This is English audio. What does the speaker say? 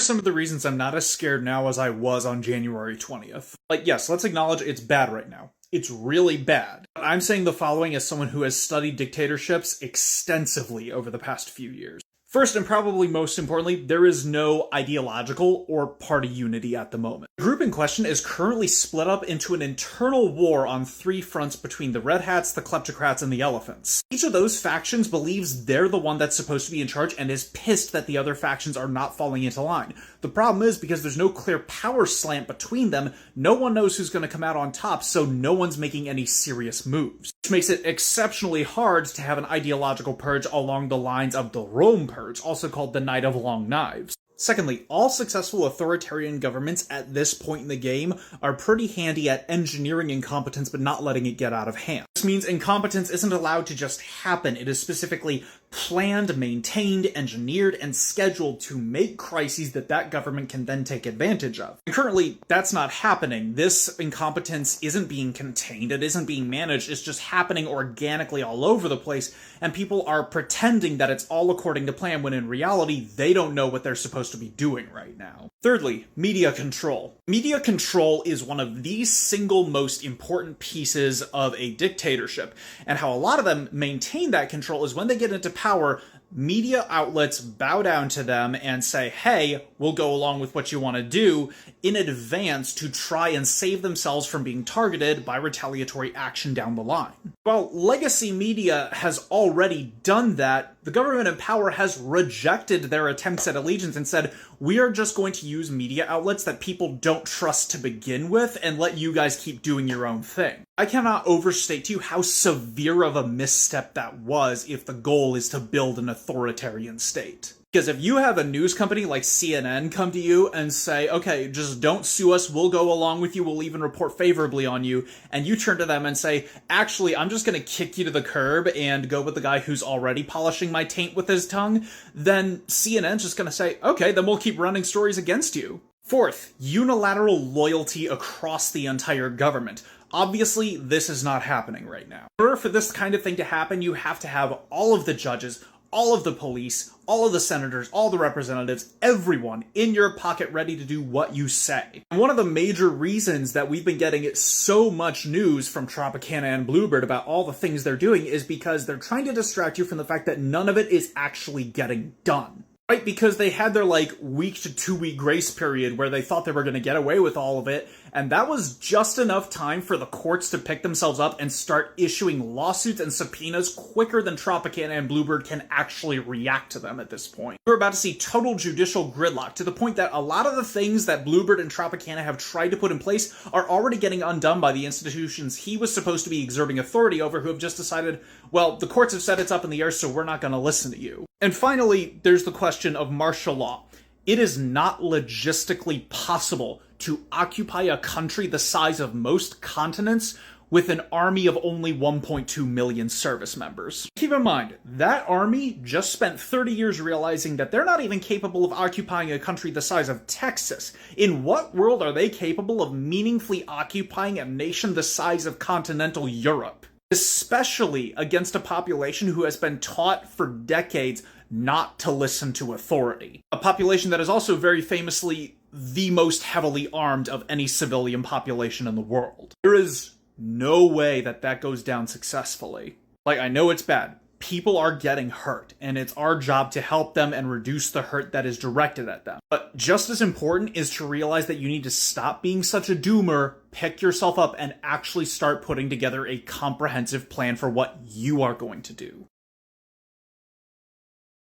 Some of the reasons I'm not as scared now as I was on January 20th. Like, yes, let's acknowledge it's bad right now. It's really bad. I'm saying the following as someone who has studied dictatorships extensively over the past few years. First, and probably most importantly, there is no ideological or party unity at the moment. The group in question is currently split up into an internal war on 3 fronts between the Red Hats, the Kleptocrats, and the Elephants. Each of those factions believes they're the one that's supposed to be in charge and is pissed that the other factions are not falling into line. The problem is, because there's no clear power slant between them, no one knows who's going to come out on top, so no one's making any serious moves. Which makes it exceptionally hard to have an ideological purge along the lines of the Rome Purge, also called the Night of Long Knives. Secondly, all successful authoritarian governments at this point in the game are pretty handy at engineering incompetence but not letting it get out of hand. This means incompetence isn't allowed to just happen. It is specifically planned, maintained, engineered, and scheduled to make crises that government can then take advantage of. And currently, that's not happening. This incompetence isn't being contained, it isn't being managed, it's just happening organically all over the place, and people are pretending that it's all according to plan when in reality, they don't know what they're supposed to be doing right now. Thirdly, media control. Media control is one of the single most important pieces of a dictatorship, and how a lot of them maintain that control is when they get into power, media outlets bow down to them and say, hey, we'll go along with what you want to do in advance to try and save themselves from being targeted by retaliatory action down the line. While legacy media has already done that, the government in power has rejected their attempts at allegiance and said, we are just going to use media outlets that people don't trust to begin with and let you guys keep doing your own thing. I cannot overstate to you how severe of a misstep that was if the goal is to build an authoritarian state. Because if you have a news company like CNN come to you and say, okay, just don't sue us, we'll go along with you, we'll even report favorably on you, and you turn to them and say, actually, I'm just going to kick you to the curb and go with the guy who's already polishing my taint with his tongue, then CNN's just going to say, okay, then we'll keep running stories against you. Fourth, unilateral loyalty across the entire government. Obviously, this is not happening right now. In order for this kind of thing to happen, you have to have all of the judges, all of the police, all of the senators, all the representatives, everyone in your pocket ready to do what you say. And one of the major reasons that we've been getting so much news from Tropicana and Bluebird about all the things they're doing is because they're trying to distract you from the fact that none of it is actually getting done. Right? Because they had their week to 2 week grace period where they thought they were going to get away with all of it, and that was just enough time for the courts to pick themselves up and start issuing lawsuits and subpoenas quicker than Tropicana and Bluebird can actually react to them at this point. We're about to see total judicial gridlock to the point that a lot of the things that Bluebird and Tropicana have tried to put in place are already getting undone by the institutions he was supposed to be exerting authority over, who have just decided, well, the courts have said it's up in the air, so we're not going to listen to you. And finally, there's the question of martial law. It is not logistically possible to occupy a country the size of most continents with an army of only 1.2 million service members. Keep in mind, that army just spent 30 years realizing that they're not even capable of occupying a country the size of Texas. In what world are they capable of meaningfully occupying a nation the size of continental Europe? Especially against a population who has been taught for decades not to listen to authority. A population that is also very famously the most heavily armed of any civilian population in the world. There is no way that goes down successfully. I know it's bad. People are getting hurt, and it's our job to help them and reduce the hurt that is directed at them. But just as important is to realize that you need to stop being such a doomer, pick yourself up, and actually start putting together a comprehensive plan for what you are going to do.